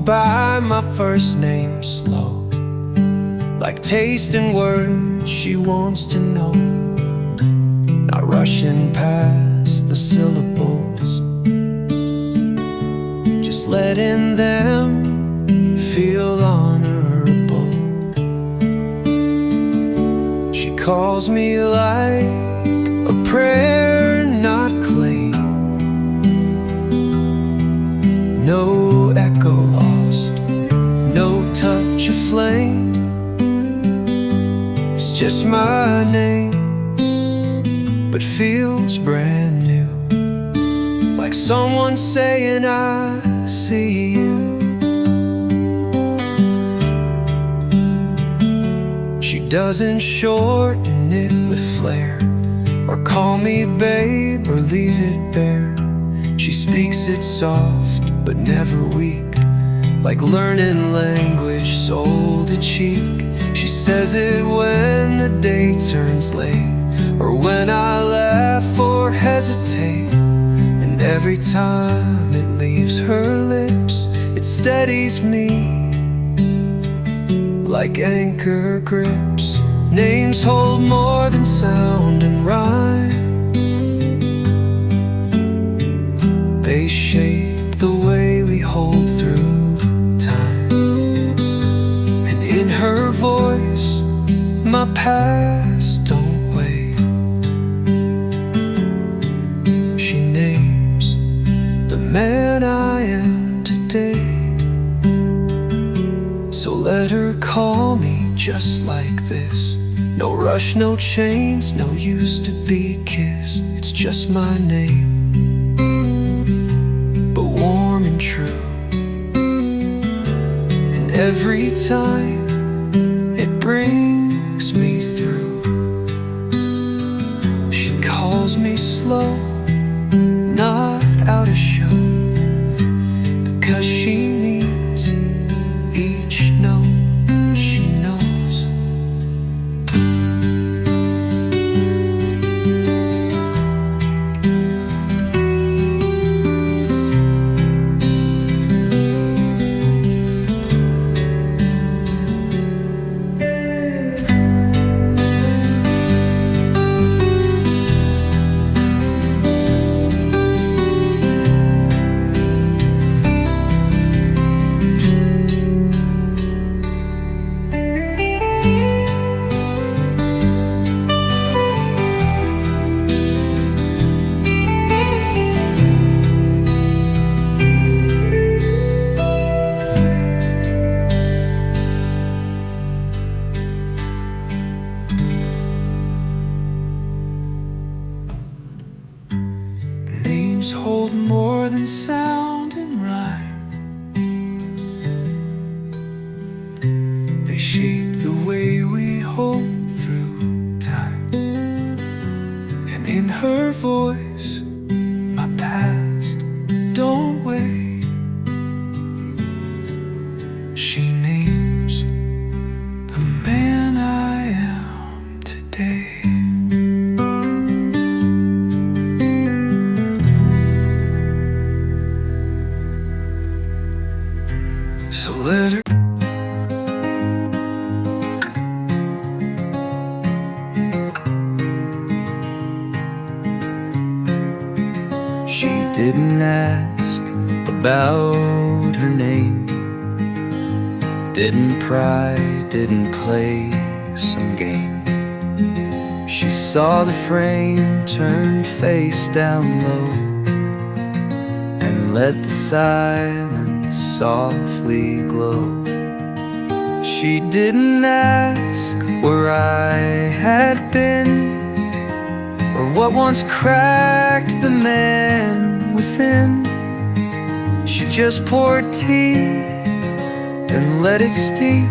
by my first name slow, like tasting words she wants to know, not rushing past the syllables, just letting them feel honorable. She calls me like a prayer, not claim. No echo lost, no touch of flame. It's just my name, but feels brand new, like someone saying I see you. She doesn't shorten it with flair, or call me babe, or leave it bare. She speaks it soft, but never weak, like learning language soul to cheek. She says it when the day turns late, or when I laugh or hesitate. And every time it leaves her lips, it steadies me like anchor grips. Names hold more than sound and rhyme. They shape the way we hold through time. And in her voice, my past don't wait. She names the man I am today. So let her call me just like this. No rush, no chains, no used to be kiss. It's just my name, but warm and true. And every time it brings me through. She calls me slow, not out of show, because she means each note she knows. Names hold more than sound and rhyme. They shape the way we hold through time. And in her voice, my past don't wait. She names the man I am today. So let her. She didn't ask about her name, didn't pry, didn't play some game. She saw the frame turned face down low, and let the silence softly glow. She didn't ask where I had been, or what once cracked the man within. She just poured tea and let it steep,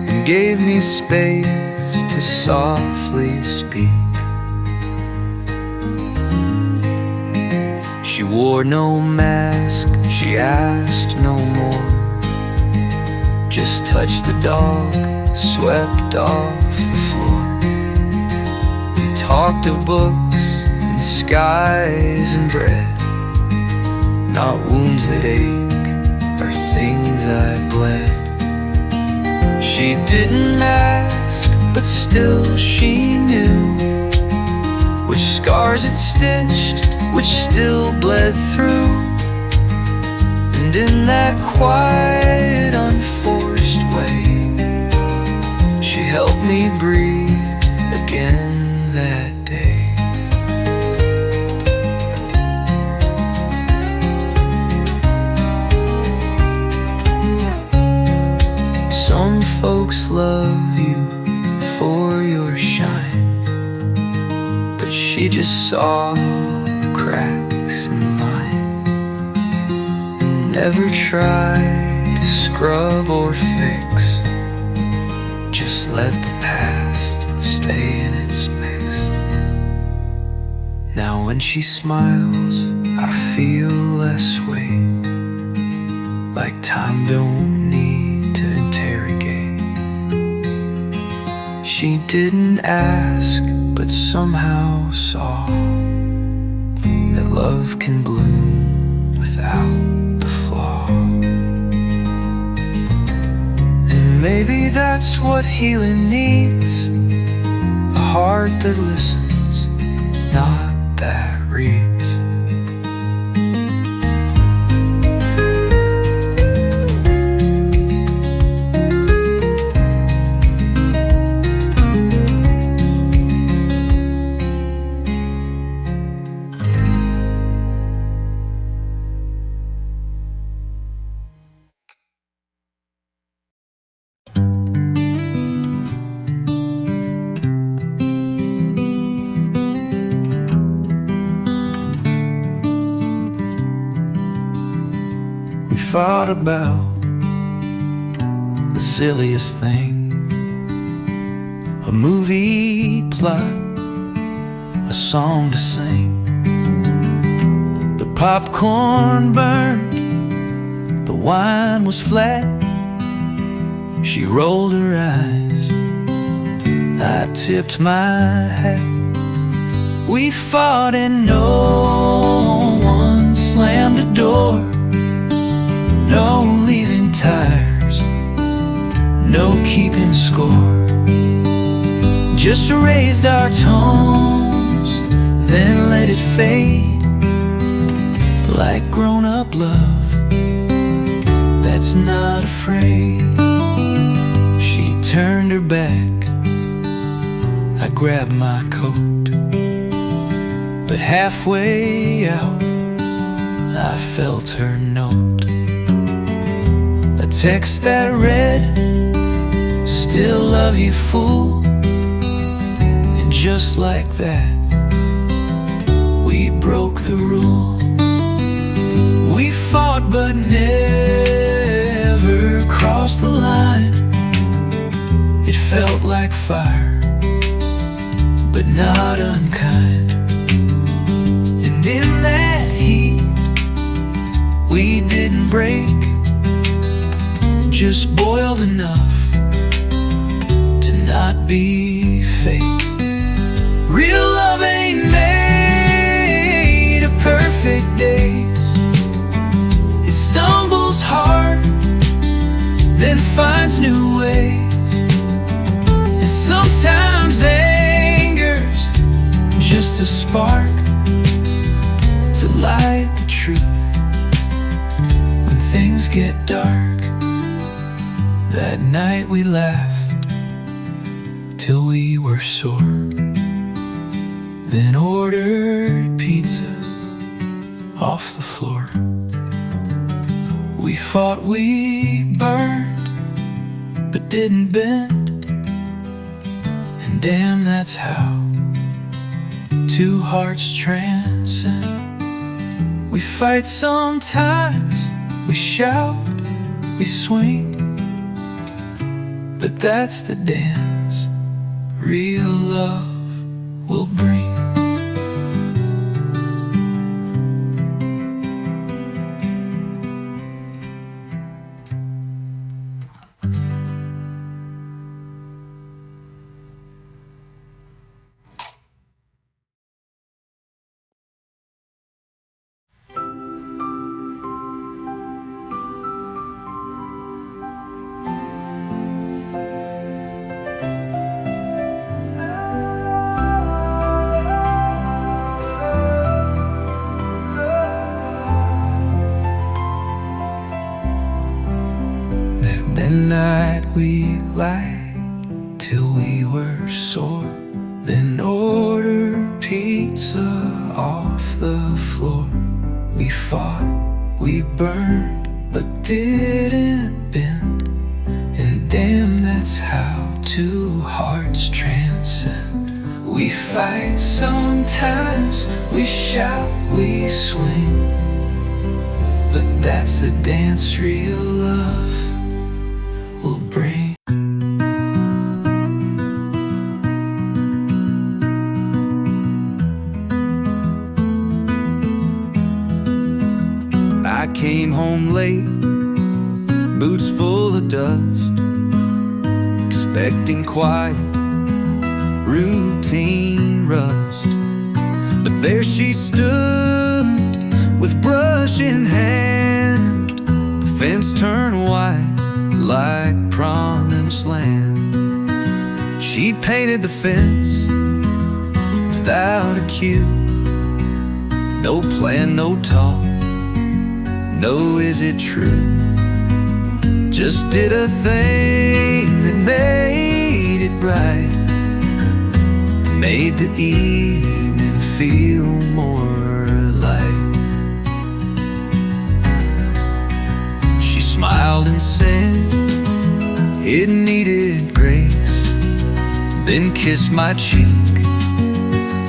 and gave me space to softly speak. She wore no mask, she asked no more, just touched the dog, swept off the floor. We talked of books and skies and bread, not wounds that ache or things I bled. She didn't ask, but still she knew which scars it stitched, which still bled through. And in that quiet, unforced way, she helped me breathe again that day. Some folks love you for your shine, but she just saw the cracks in mine and never tried to scrub or fix. Just let the past stay in its mix. Now when she smiles, I feel less weight, like time don't need to interrogate. She didn't ask, but somehow saw that love can bloom without the flaw. And maybe that's what healing needs, a heart that listens, not that reads. We fought about the silliest thing, a movie plot, a song to sing. The popcorn burned, the wine was flat. She rolled her eyes, I tipped my hat. We fought and no one slammed a door. No leaving tires, no keeping score. Just raised our tones, then let it fade, like grown-up love that's not afraid. She turned her back, I grabbed my coat, but halfway out I felt her note. A text that read, still love you, fool. And just like that, we broke the rule. We fought but never crossed the line. It felt like fire, but not unkind. And in that heat, we didn't break, just boiled enough to not be fake. Real love ain't made of perfect days. It stumbles hard, then finds new ways. And sometimes anger's just a spark to light the truth when things get dark. That night we laughed till we were sore, then ordered pizza off the floor. We fought, we burned, but didn't bend. And damn, that's how two hearts transcend. We fight sometimes, we shout, we swing, but that's the dance real love will bring. That night we lied till we were sore, then order pizza off the floor. We fought, we burned, but didn't bend. And damn, that's how two hearts transcend. We fight sometimes, we shout, we swing, but that's the dance real love will bring. I came home late, boots full of dust, expecting quiet, routine rust. But there she stood with brush in hand, the fence turned white like promised land. She painted the fence without a cue, no plan, no talk, no is it true. Just did a thing that made it bright, made the evening feel more light. She smiled and said it needed grace, then kissed my cheek,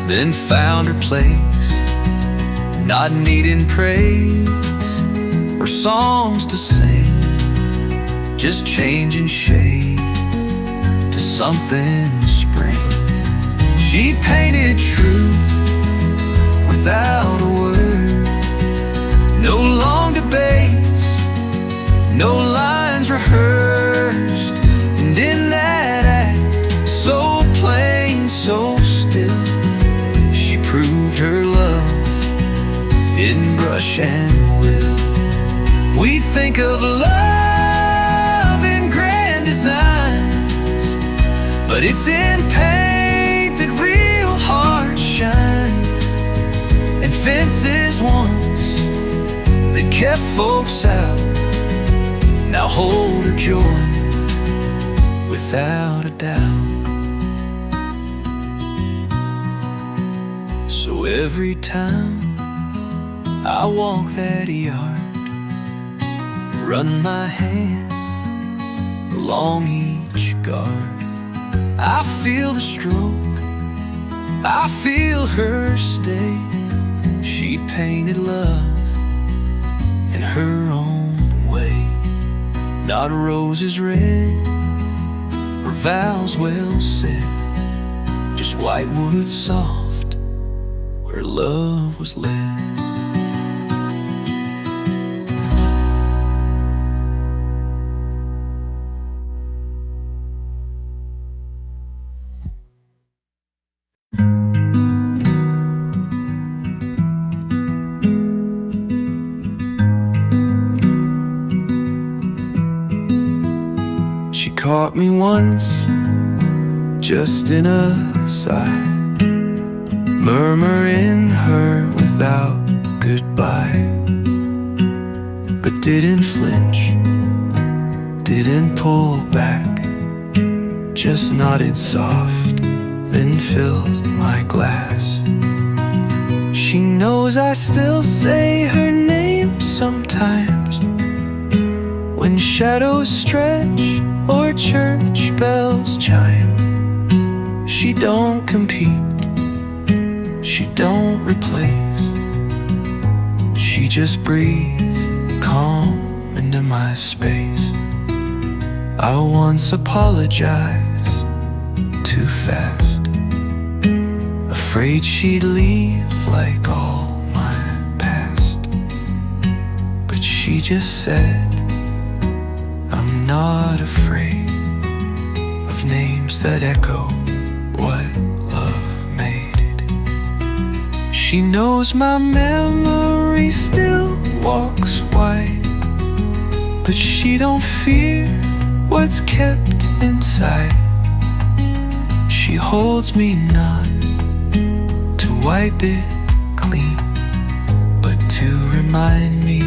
then found her place, not needing praise or songs to sing, just changing shade to something spring. She painted truth without a word, no long debates, no lines rehearsed. And in that act, so plain, so still, she proved her love in brush and will. We think of love in grand designs, but it's in paint that real hearts shine. And fences once that kept folks out now hold her joy without a doubt. So every time I walk that yard, run my hand along each guard, I feel the stroke, I feel her stay. She painted love in her own way, not roses red or vows well said, just white wood soft where love was led. Caught me once, just in a sigh, murmuring her without goodbye, but didn't flinch, didn't pull back, just nodded soft, then filled my glass. She knows I still say her name sometimes, when shadows stretch or church bells chime. She don't compete, she don't replace, she just breathes calm into my space. I once apologized too fast, afraid she'd leave like all my past, but she just said, I'm not afraid of names that echo what love made. She knows my memory still walks wide, but she don't fear what's kept inside. She holds me not to wipe it clean, but to remind me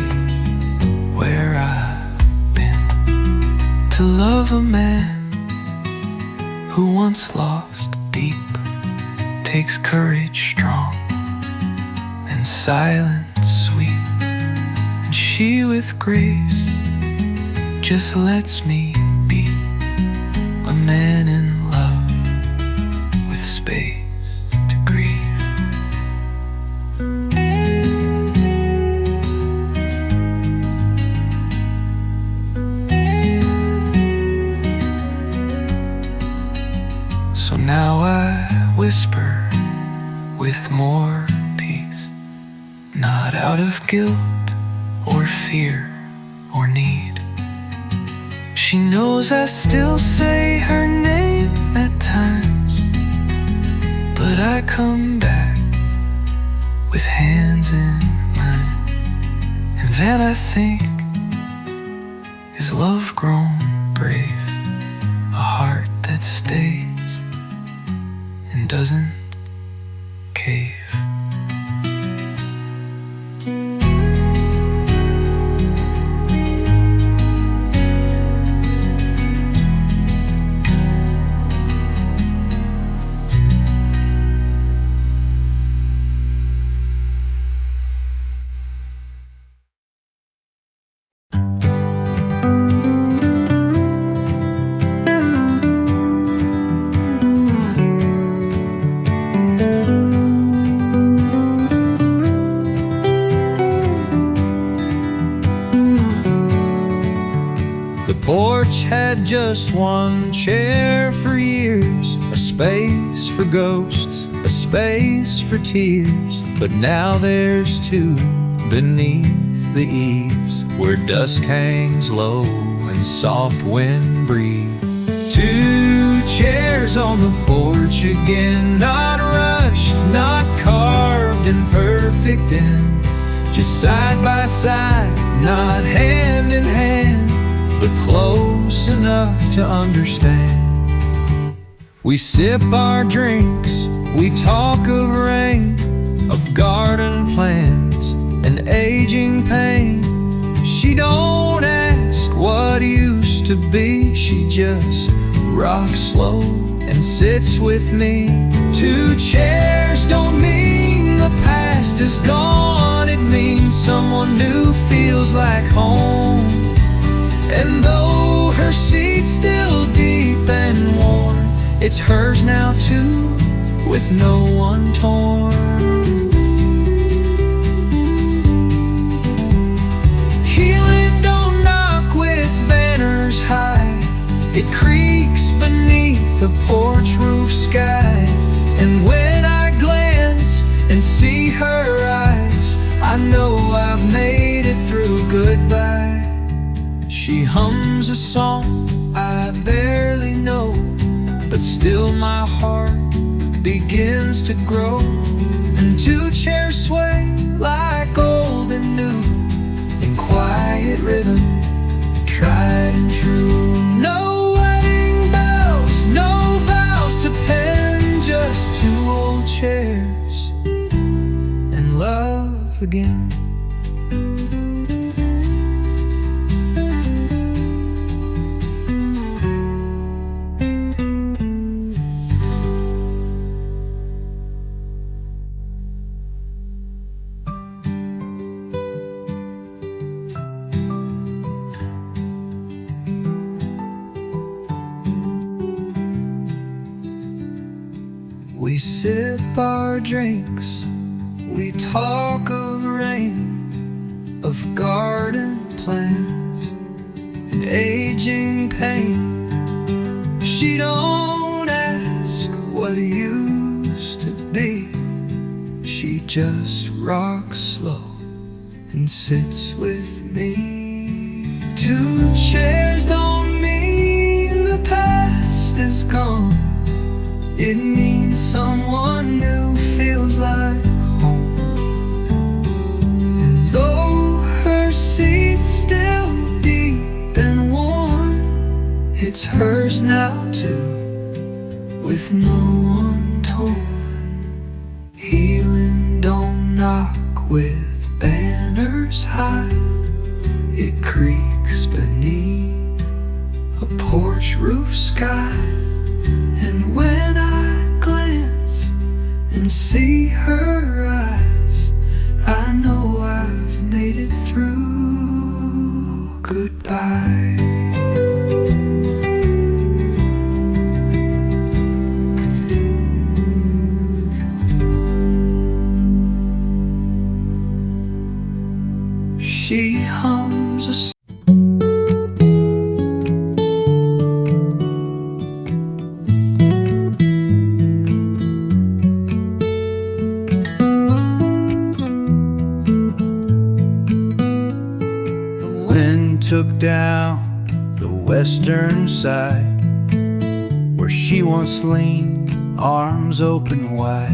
where I've been, to love a man who once lost deep takes courage strong and silence sweet, and she with grace just lets me be a man in love with space to grieve. So now I whisper with more peace, not out of guilt or fear or need. She knows I still say her name at times, but I come back with hands in mine. And then I think, is love grown brave? A heart that stays and doesn't cave. Porch had just one chair for years, a space for ghosts, a space for tears. But now there's two beneath the eaves, where dusk hangs low and soft wind breathes. Two chairs on the porch again, not rushed, not carved in perfect end, just side by side, not hand in hand, but close enough to understand. We sip our drinks, we talk of rain, of garden plans and aging pain. She don't ask what used to be, she just rocks slow and sits with me. Two chairs don't mean the past is gone, it means someone new feels like home. And though her seat's still deep and warm, it's hers now too, with no one torn. Healing don't knock with banners high, it creaks beneath the porch roof sky. And when I glance and see her eyes, I know I've made it through goodbye. She hums a song I barely know, but still my heart begins to grow. And two chairs sway like old and new, in quiet rhythm, tried and true. No wedding bells, no vows to pen, just two old chairs and love again. We sip our drinks, we talk of rain, of garden plans and aging pain. She don't ask what used to be, she just rocks slow and sits with me. Two chairs don't mean the past is gone, it means someone new feels like home. And though her seat's still deep and warm, it's hers now too, with no one torn. Healing don't knock with banners high, it creaks beneath a roof sky. And when I glance and see her eyes, I know I've made it through. Goodbye. She hums a took down the western side, where she once leaned, arms open wide.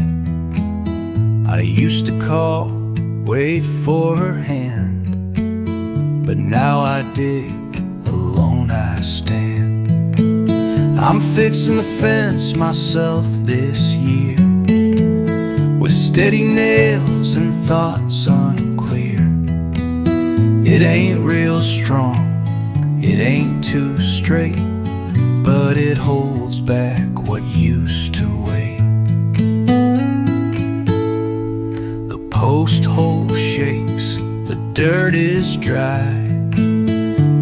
I used to call, wait for her hand, but now I dig, alone I stand. I'm fixing the fence myself this year, with steady nails and thoughts unclear. It ain't real strong, it ain't too straight, but it holds back what used to weigh. The post hole shakes, the dirt is dry,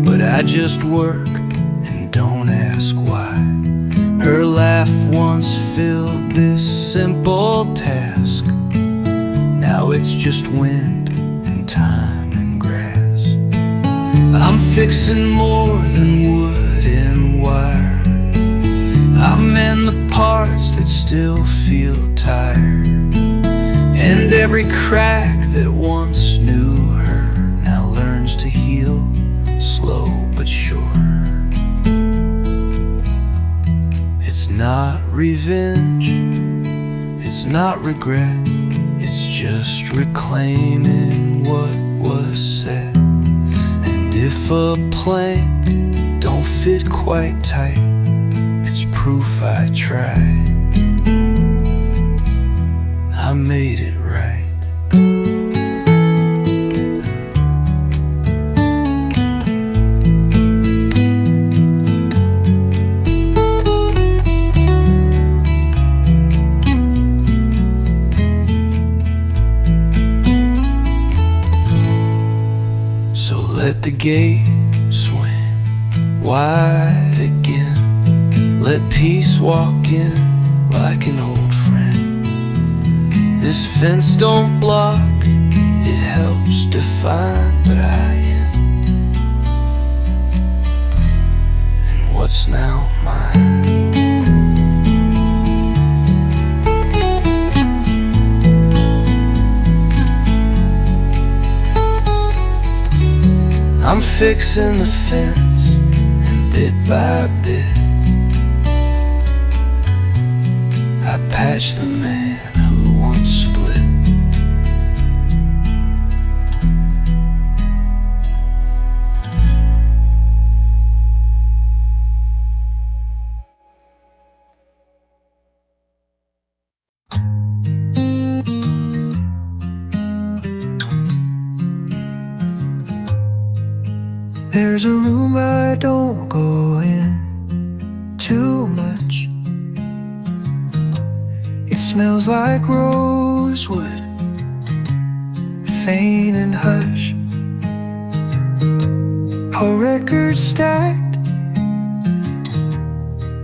but I just work and don't ask why. Her laugh once filled this simple task, now it's just wind and time. I'm fixing more than wood and wire. I mend the parts that still feel tired, and every crack that once knew her now learns to heal, slow but sure. It's not revenge, it's not regret, it's just reclaiming what was said. If a plank don't fit quite tight, it's proof I tried. I made it right. Let the gate swing wide again. Let peace walk in like an old friend. This fence don't block, it helps define, but I am. And what's now mine? I'm fixing the fence, and bit by bit I patch the man who once split. There's a room I don't go in too much. It smells like rosewood, faint and hush. A record stacked,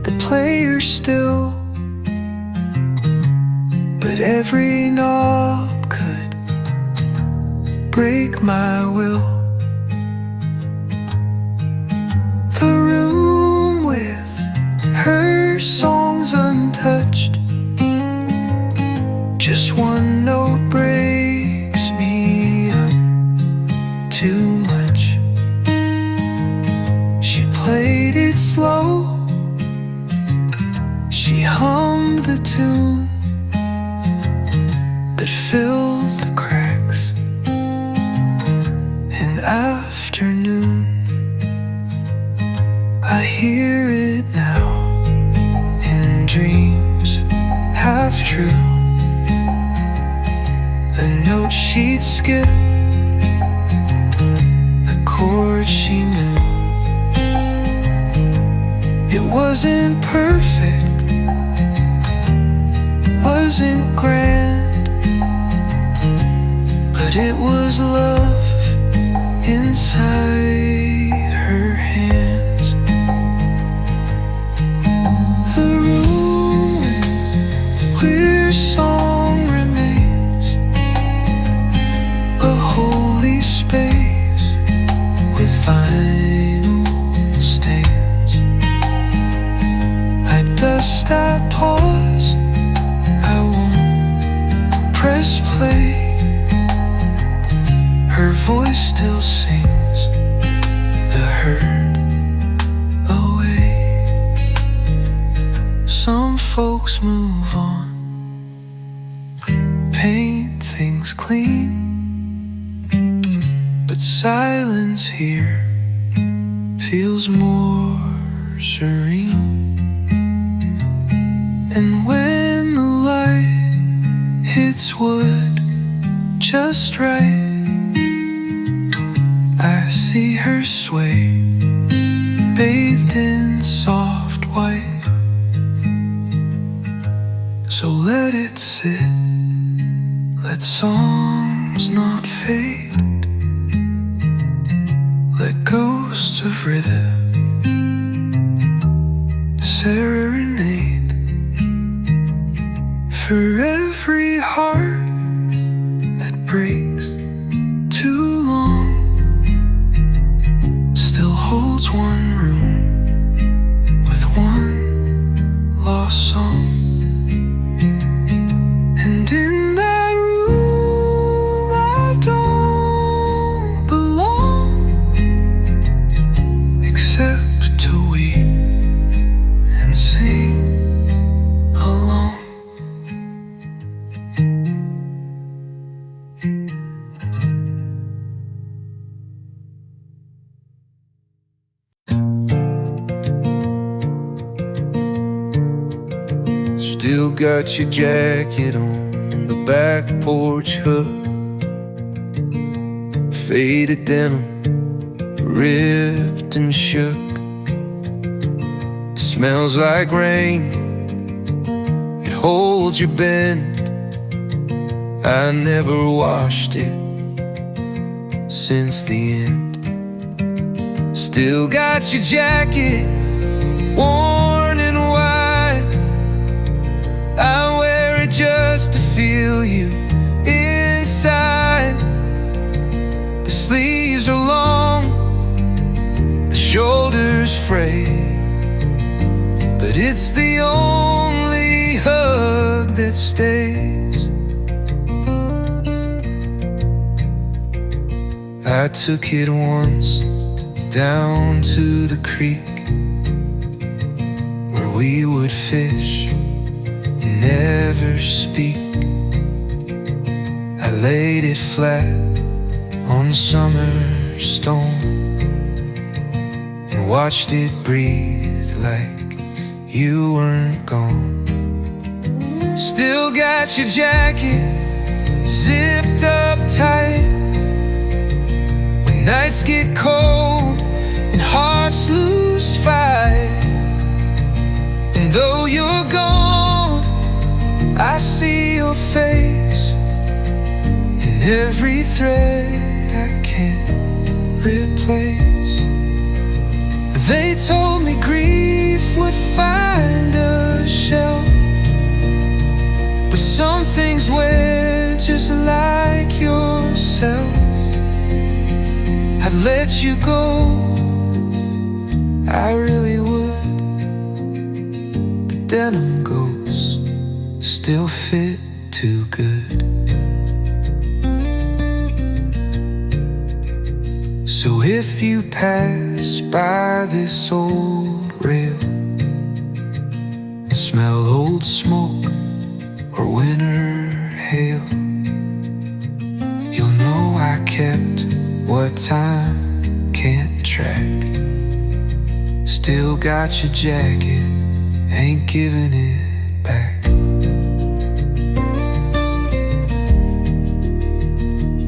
the player's still, but every knob could break my will. The room with her songs untouched, just one note breaks me up too much. She played it slow, she hummed the tune that filled the cracks in afternoon. I hear it now in dreams, half true. The note she'd skip, the chord she knew. It wasn't perfect, wasn't grand, but it was love inside her hands. The room where song remains, a holy space with vinyl stains. I dust, I pause, I won't press play. Her voice still sings the hurt away. Some folks move on, paint things clean, but silence here feels more serene. And when the light hits wood just right, I see her sway, bathed in soft white. So let it sit, let songs not fade, let ghosts of rhythm serenade. For every heart that breaks too long still holds one room with one lost song. And in that room I don't belong, except to weep and sing along. Still got your jacket on the back porch hook, faded denim, ripped and shook. It smells like rain, it holds your bend. I never washed it since the end. Still got your jacket, worn and wide. I wear it just to feel you inside. The sleeves are long, the shoulders frayed, but it's the only hug that stays. I took it once down to the creek where we would fish and never speak. I laid it flat on summer stone and watched it breathe like you weren't gone. Still got your jacket zipped up tight. When nights get cold and hearts lose fight, and though you're gone, I see your face in every thread I can't replace. They told me grief would find a shelf, but some things wear just like yourself. I'd let you go, I really would, but denim ghosts still fit too good. So if you pass by this old rail and smell old smoke or winter hail, you'll know I kept what time can't track. Still got your jacket, ain't giving it back.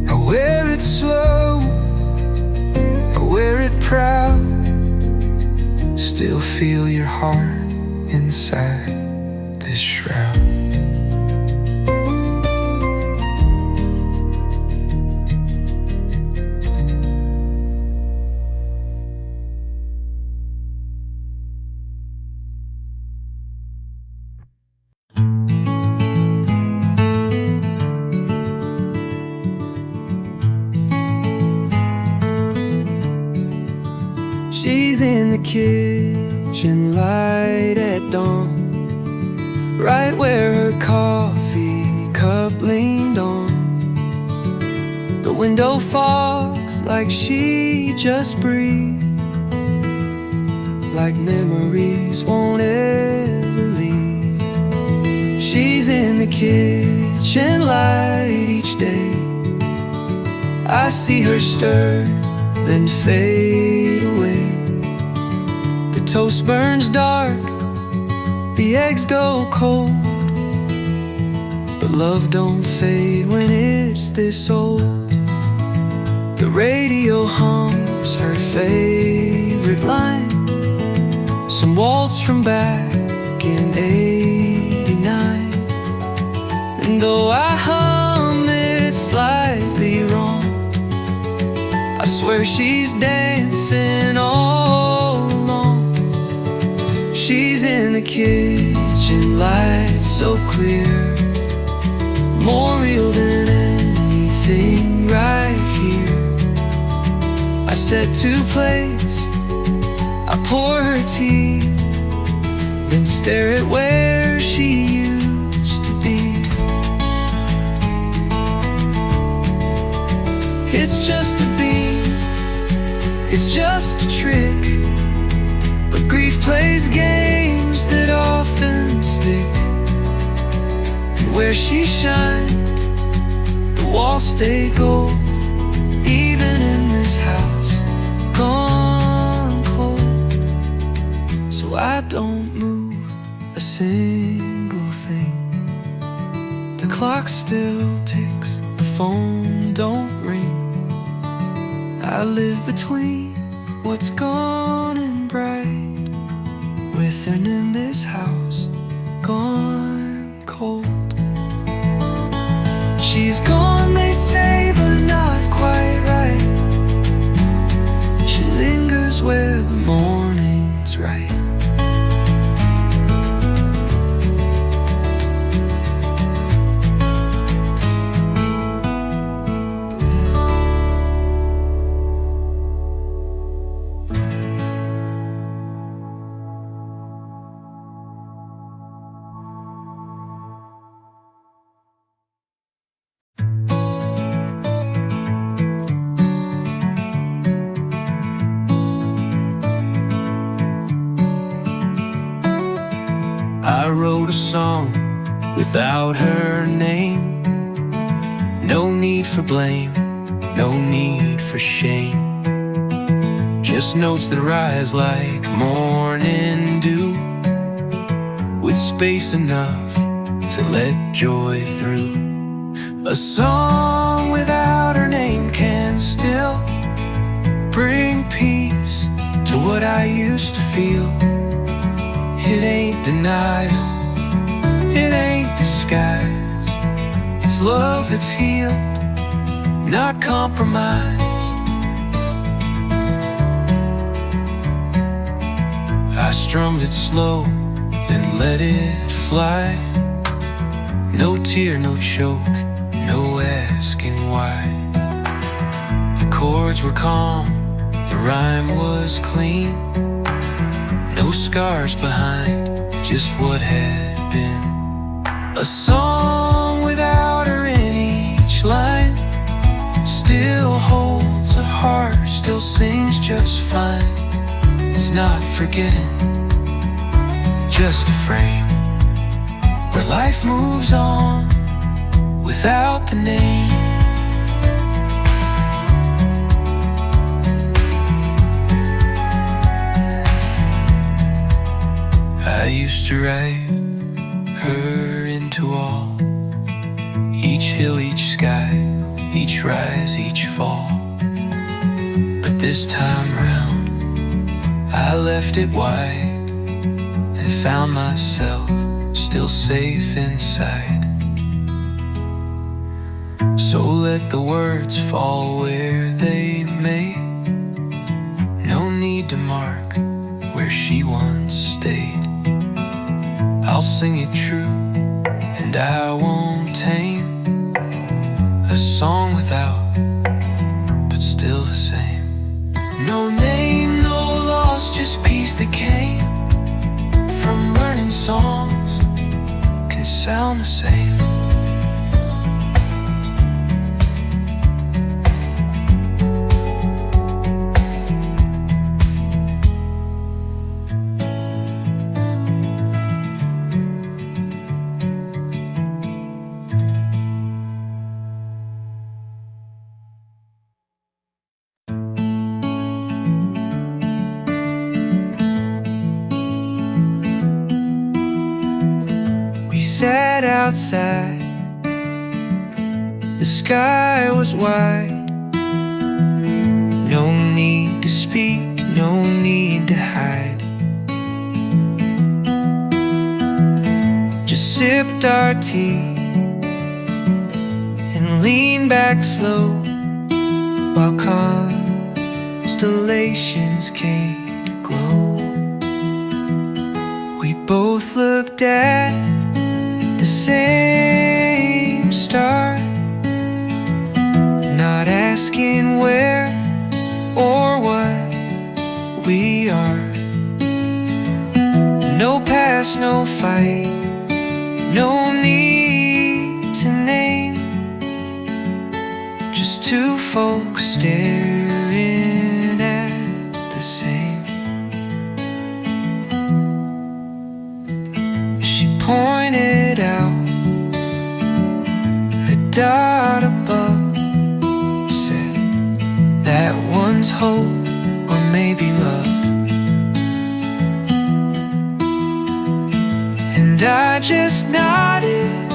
I wear it slow, I wear it proud, still feel your heart inside this shroud. She's in the kitchen light at dawn, right where her coffee cup leaned on. The window fogs like she just breathed, like memories won't ever leave. She's in the kitchen light each day. I see her stir, then fade away. The toast burns dark, the eggs go cold, but love don't fade when it's this old. The radio hums her favorite line, some waltz from back in '89. And though I hum it slightly wrong, I swear she's dancing all along. She's in the kitchen light so clear, more real than anything right here. I set 2 plates, I pour her tea, then stare at where she used to be. It's just a beat, it's just a trick, but grief plays games that often stick. And where she shined, the walls stay gold, even in this house gone cold. So I don't move a single thing, the clock still ticks, the phone don't ring. I live between what's gone and bright, with and in this house gone cold. She's gone, they say, but not quite right. She lingers where the morning's right. I wrote a song without her name. No need for blame, no need for shame. Just notes that rise like morning dew, with space enough to let joy through. A song without her name can still bring peace to what I used to feel. It ain't denial, it ain't disguise. It's love that's healed, not compromise. I strummed it slow, then let it fly. No tear, no choke, no asking why. The chords were calm, the rhyme was clean. No scars behind, just what had been. A song without her in each line still holds a heart, still sings just fine. It's not forgetting, just a frame where life moves on without the name. I used to write her into all, each hill, each sky, each rise, each fall. But this time round, I left it wide and found myself still safe inside. So let the words fall where they may. No need to mark where she once stayed. I'll sing it true and I won't tame a song without, but still the same. No name, no loss, just peace that came from learning songs can sound the same. We sat outside, the sky was wide. No need to speak, no need to hide. Just sipped our tea and leaned back slow while constellations came to glow. We both looked at the same star, not asking where or what we are. No past, no fight, no need to name. Just two folks staring at the same. She pointed out a dot above, said that one's hope or maybe love. And I just nodded,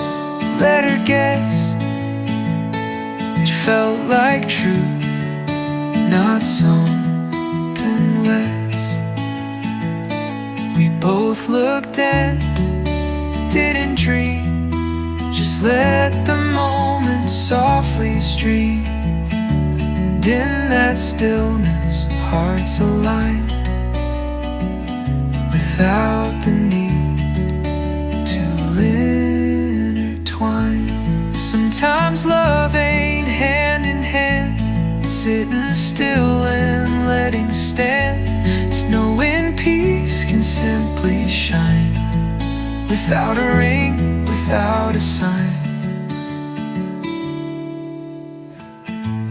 let her guess. It felt like truth, not something less. We both looked and didn't dream, just let the moment softly stream. And in that stillness, hearts aligned without the need to intertwine. Sometimes love ain't hand in hand, it's sitting still and letting stand. It's knowing peace can simply shine without a ring, without a sign.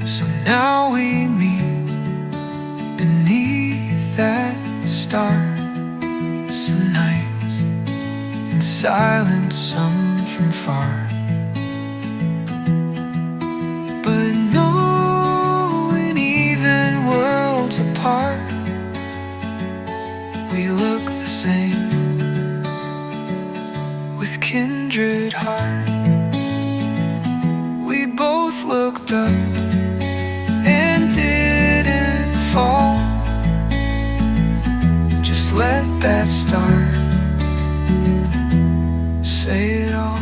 So now we meet beneath that star. Some nights in silence, some from far. But knowing even worlds apart, we look the same with kindred heart. We both looked up and didn't fall. Just let that star say it all.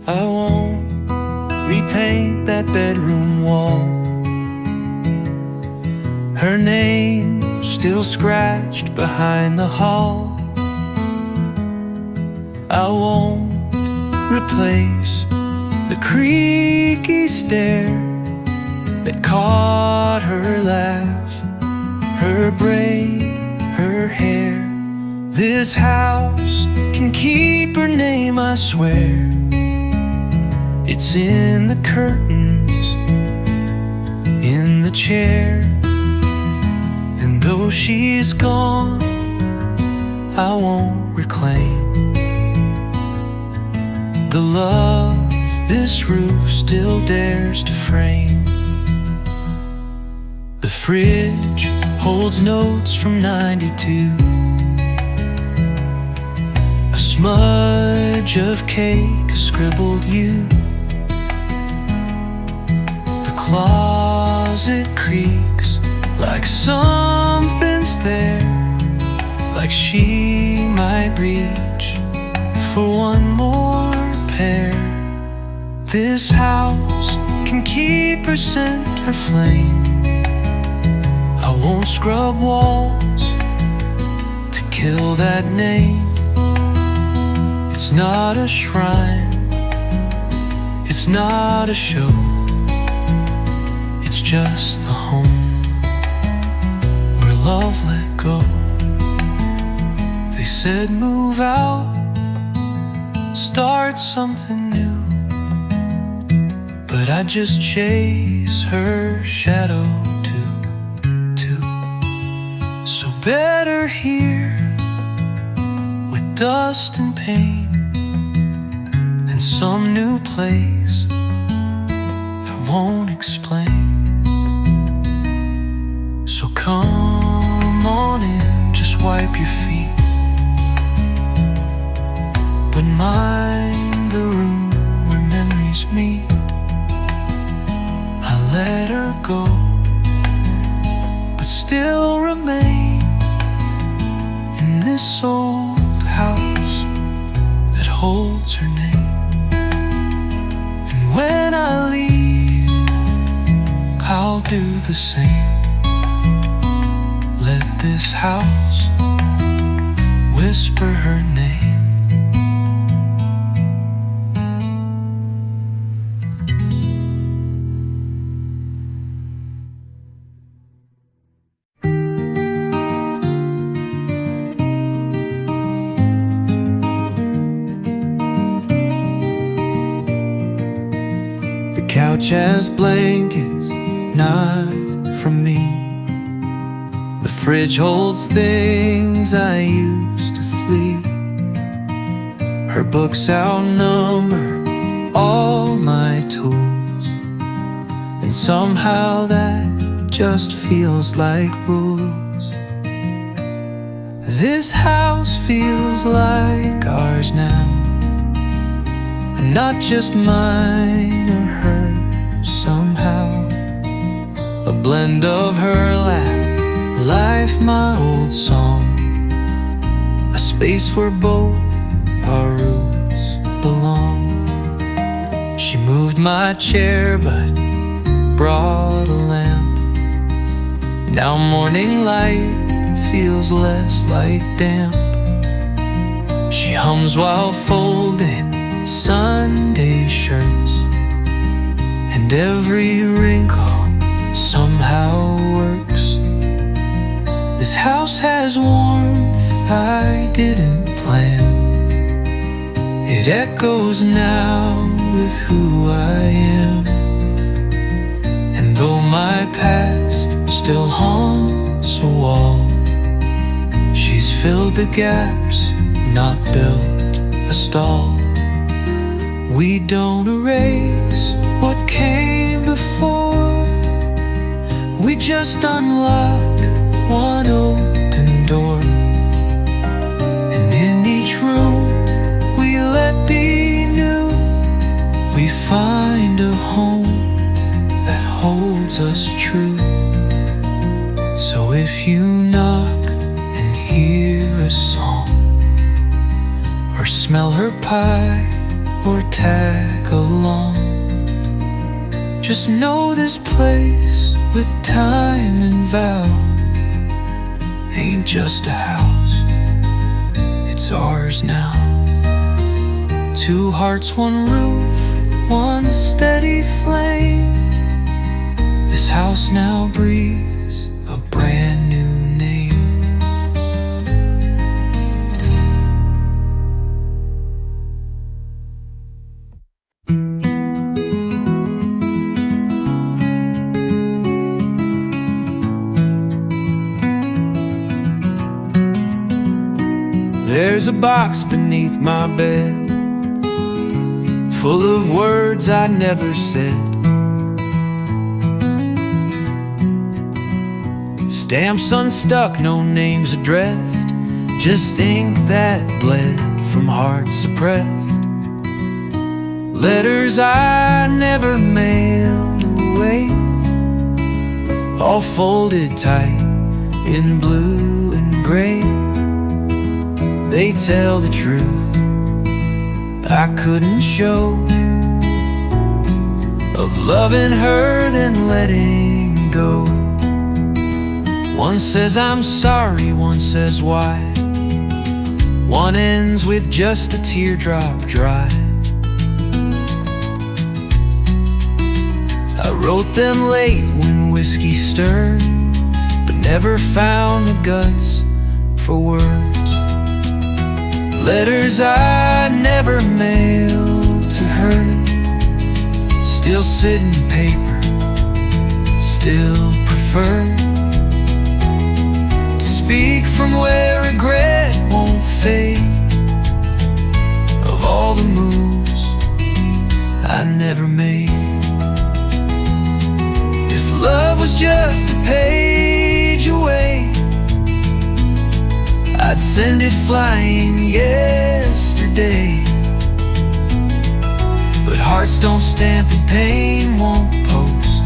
I won't repaint that bedroom wall. Her name still scratched behind the hall. I won't replace the creaky stair that caught her laugh, her braid, her hair. This house can keep her name, I swear. It's in the curtains, in the chair. And though she's gone, I won't reclaim the love this roof still dares to frame. The fridge holds notes from '92, a smudge of cake, a scribbled you. The closet creaks like something's there, like she might reach for one more pair. This house can keep her scent, her flame. I won't scrub walls to kill that name. It's not a shrine, it's not a show, it's just the home where love let go. They said move out, start something new, but I just chase her shadow too. So better here with dust and pain than some new place that won't explain. So come on in, just wipe your feet, but mind the room where memories meet. I let her go, but still remain in this old house that holds her name. And when I leave, I'll do the same. Let this house whisper her name. The couch has blankets, not from me. The fridge holds things I used to flee. Her books outnumber all my tools, and somehow that just feels like rules. This house feels like ours now, and not just mine or hers somehow. A blend of her life, my old song, a space where both our roots belong. She moved my chair but brought a lamp. Now morning light feels less like damp. She hums while folding Sunday shirts, and every wrinkle somehow works. This house has warmth I didn't plan. It echoes now with who I am. And though my past still haunts a wall, she's filled the gaps, not built a stall. We don't erase what came before, we just unlock one open door. And in each room we let be new, we find a home that holds us true. So if you knock and hear a song, or smell her pie, or tag along, just know this place with time and vow ain't just a house, it's ours now. Two hearts, one roof, one steady flame. This house now breathes a brand new name. There's a box beneath my bed, full of words I never said. Stamps unstuck, no names addressed, just ink that bled from hearts suppressed. Letters I never mailed away, all folded tight in blue and gray. They tell the truth I couldn't show, of loving her then letting go. One says I'm sorry, one says why, one ends with just a teardrop dry. I wrote them late when whiskey stirred, but never found the guts for words. Letters I never mailed to her, still sit in paper, still prefer to speak from where regret won't fade, of all the moves I never made. If love was just a page away, I'd send it flying yesterday. But hearts don't stamp and pain won't post.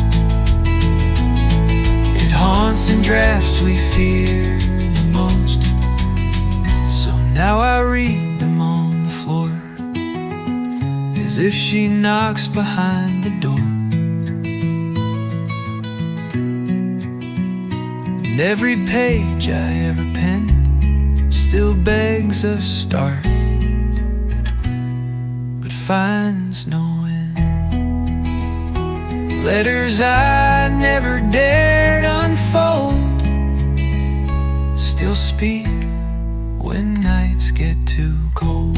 It haunts in drafts we fear the most. So now I read them on the floor, as if she knocks behind the door. And every page I ever penned still begs a start, but finds no end. Letters I never dared unfold still speak when nights get too cold.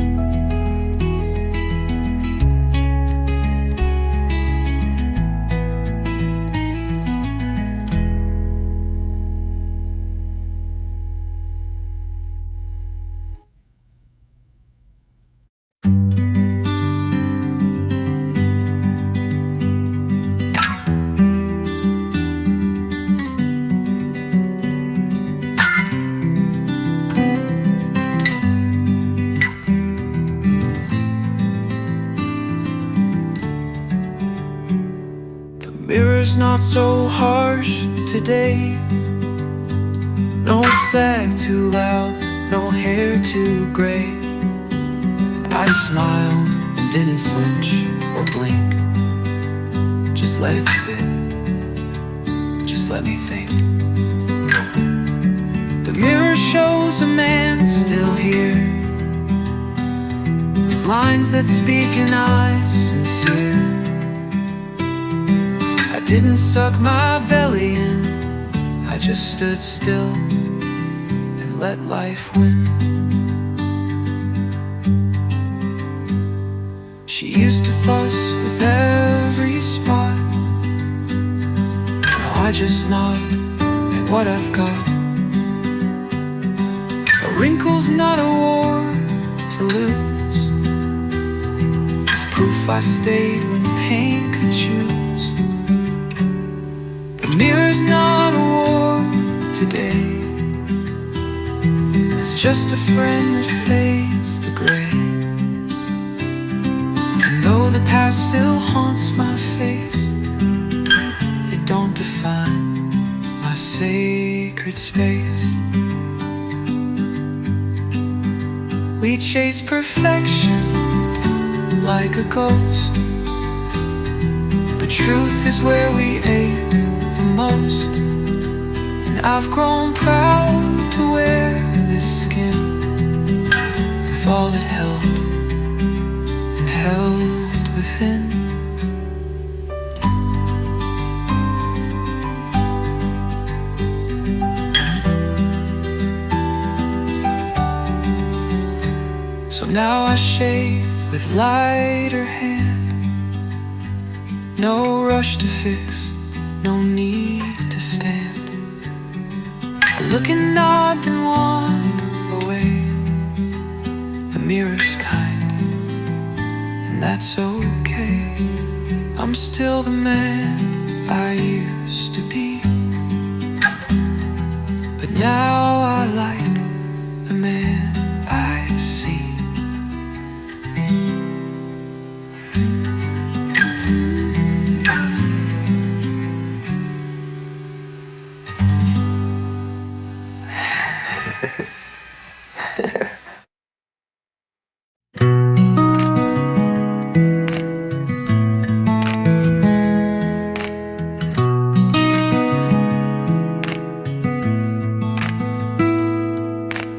Mirror's not so harsh today, no sag too loud, no hair too gray. I smiled and didn't flinch or blink. Just let it sit, just let me think. The mirror shows a man still here, with lines that speak in eyes sincere. I didn't suck my belly in, I just stood still and let life win. She used to fuss with every spot, now I just nod at what I've got. A wrinkle's not a war to lose, it's proof I stayed when pain could choose. The mirror's not a war today, it's just a friend that fades the gray. And though the past still haunts my face, it don't define my sacred space. We chase perfection like a ghost, but truth is where we ache the most. And I've grown proud to wear this skin, with all it held and held within. So now I shave with lighter hand, no rush to fix, no need to stand. I look and nod then walk away, mirror's kind, and that's okay. I'm still the man I used to be, but now I like the man I see.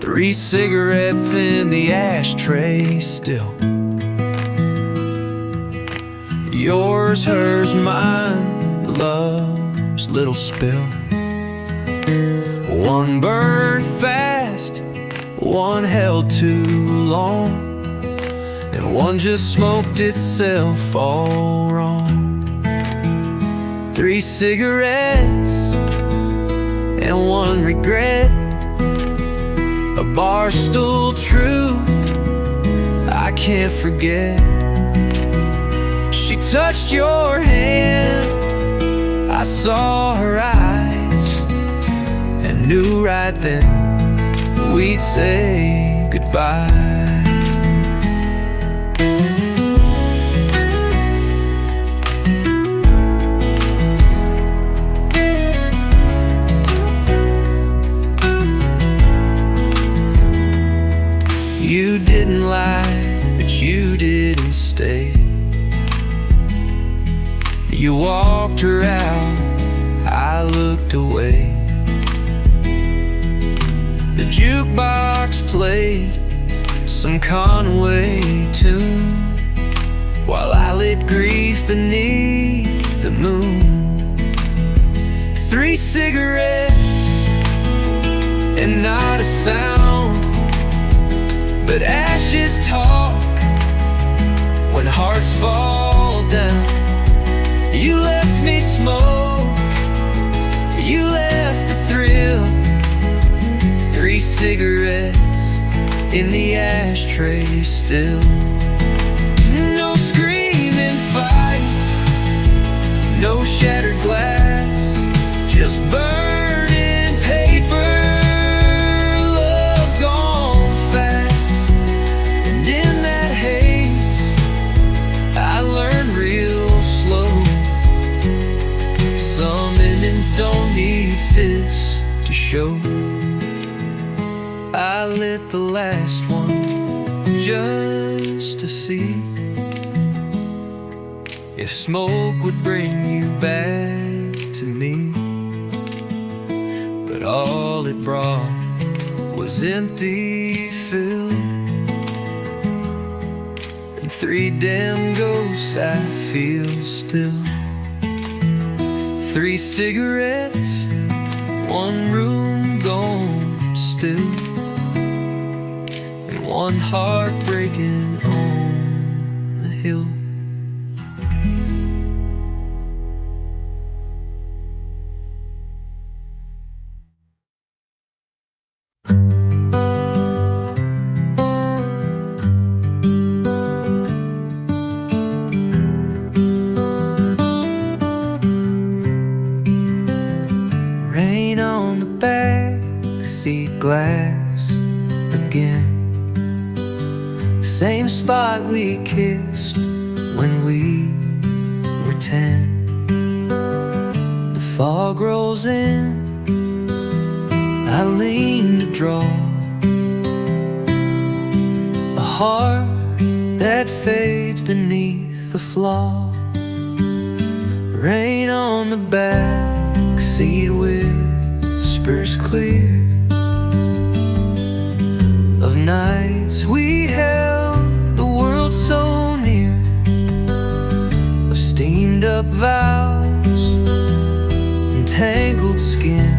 Three cigarettes in the ashtray still. Yours, hers, mine, love's little spill. One burned fast, one held too long, and one just smoked itself all wrong. Three cigarettes and one regret, a barstool truth I can't forget. She touched your hand, I saw her eyes, and knew right then we'd say goodbye. You didn't lie, but you didn't stay. You walked her out, I looked away. The jukebox played some Conway tune, while I lit grief beneath the moon. Three cigarettes and not a sound, but ashes talk when hearts fall down. You left me smoke, you left the thrill. Three cigarettes in the ashtray still. No screaming fights, no shattered glass, just burning paper, love gone fast. And in that haze I learned real slow, some endings don't need fists to show. I lit the last one just to see if smoke would bring you back to me. But all it brought was empty fill, and three damn ghosts I feel still. Three cigarettes, one room gone still, and one heart breaking on the hill. Rain on the backseat glass again. Same spot we kissed when we were 10. The fog rolls in, I lean to draw a heart that fades beneath the flaw. Rain on the backseat whispers clear of nights we held the world so near, of steamed up vows and tangled skin,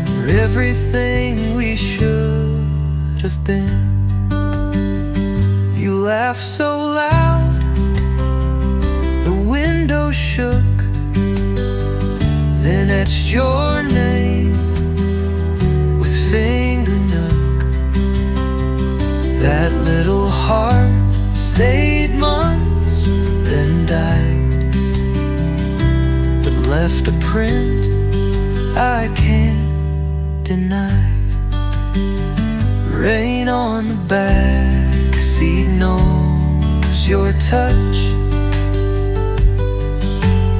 for everything we should have been. You laughed so loud, the window shook, then etched your name with finger nook left a print I can't deny. Rain on the back seat knows your touch.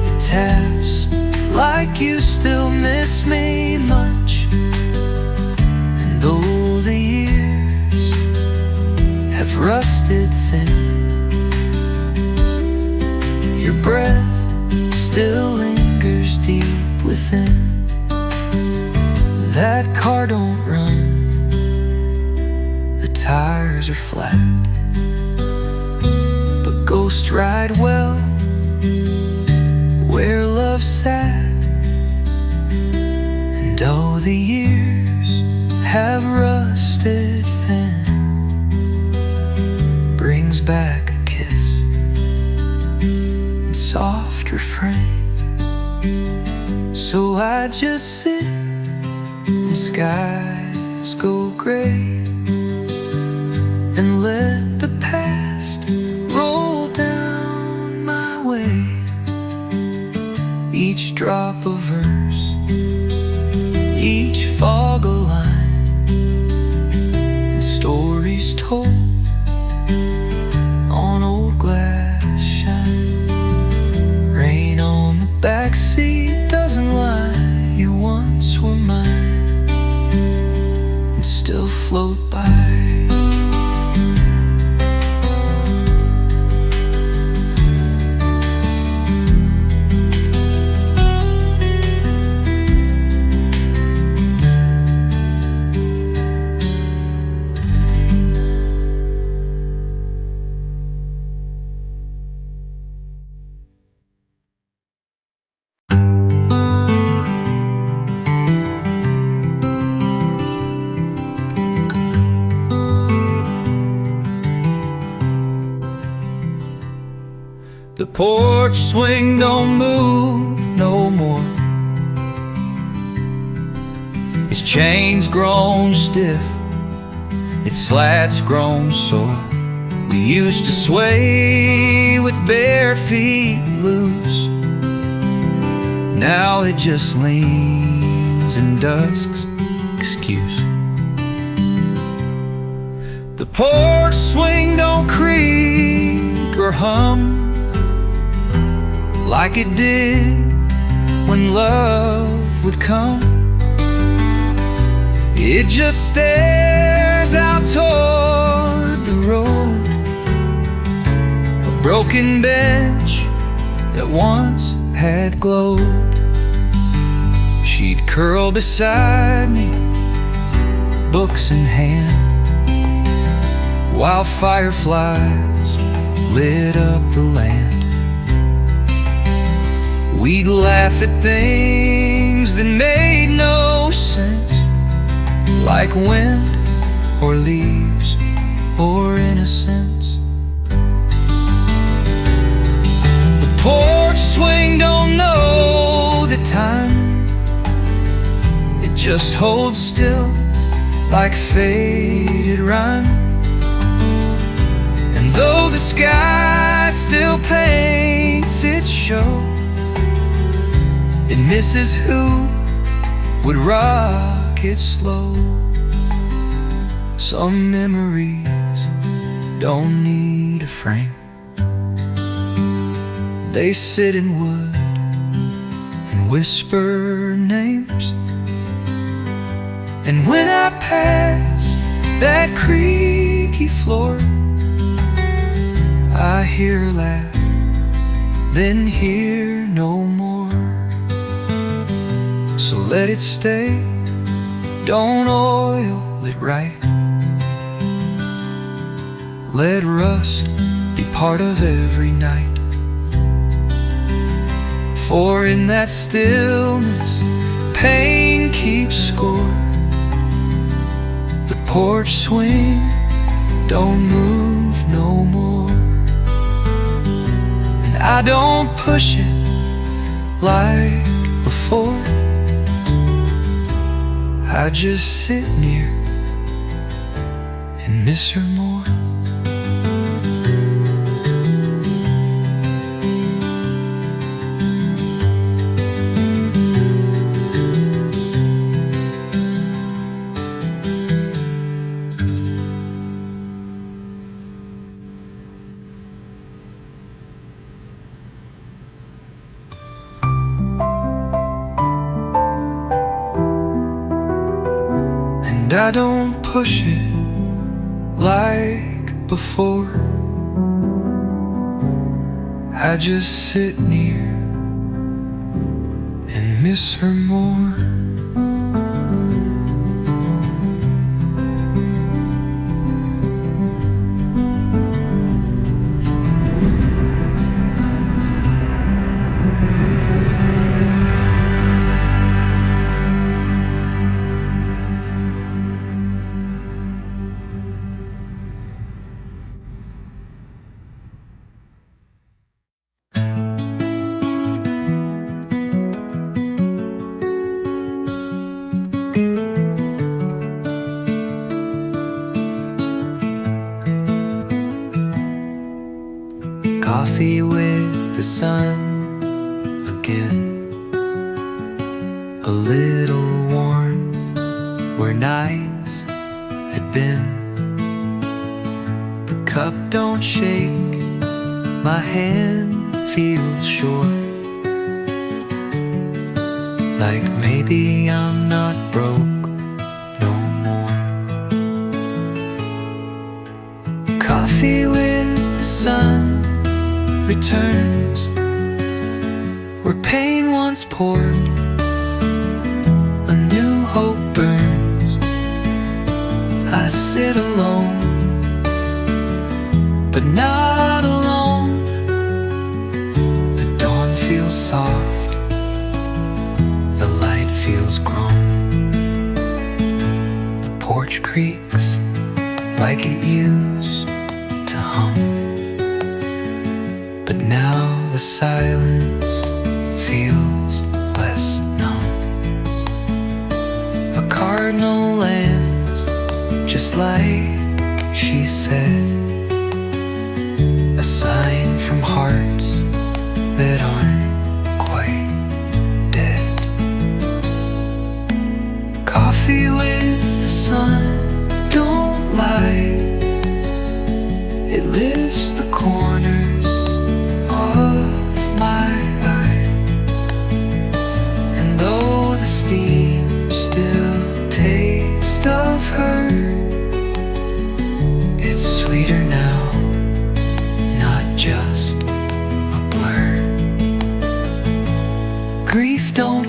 It taps like you still miss me much. And though the years have rusted thin, your breath still lingers deep within. That car don't run, the tires are flat, but ghosts ride well where love sat. And all the years have rusted thin, brings back a kiss and soft refrain. So I just sit and skies go gray and let the past roll down my way. Each drop a verse, each fog a line, and stories told on old glass shine. Rain on the backseat doesn't lie. You once were mine and still float by. The porch swing don't move no more. Its chains grown stiff, its slats grown sore. We used to sway with bare feet loose. Now it just leans and dusks excuse. The porch swing don't creak or hum like it did when love would come. It just stares out toward the road, a broken bench that once had glowed. She'd curl beside me, books in hand, while fireflies lit up the land. We'd laugh at things that made no sense, like wind or leaves or innocence. The porch swing don't know the time. It just holds still like faded rhyme. And though the sky still paints its show, it misses who would rock it slow. Some memories don't need a frame. They sit in wood and whisper names. And when I pass that creaky floor, I hear her laugh, then hear no more. So let it stay, don't oil it right. Let rust be part of every night. For in that stillness, pain keeps score. The porch swing don't move no more. And I don't push it like before. I just sit near and miss her more. And I don't push it like before. I just sit near and miss her more. Coffee with the sun again, a little warmth where nights had been. The cup don't shake, my hand feels short, like maybe I'm not broke no more. Coffee with the sun returns, where pain once poured, a new hope burns. I sit alone, but not alone. The dawn feels soft, the light feels grown. The porch creaks like it used to hum, but now the silence feels less numb. A cardinal lands just like she said, a sign from hearts that aren't quite dead. Coffee with the sun, don't lie, it lifts the corners of my eye. And though the steam still tastes of her, it's sweeter now, not just a blur. Grief don't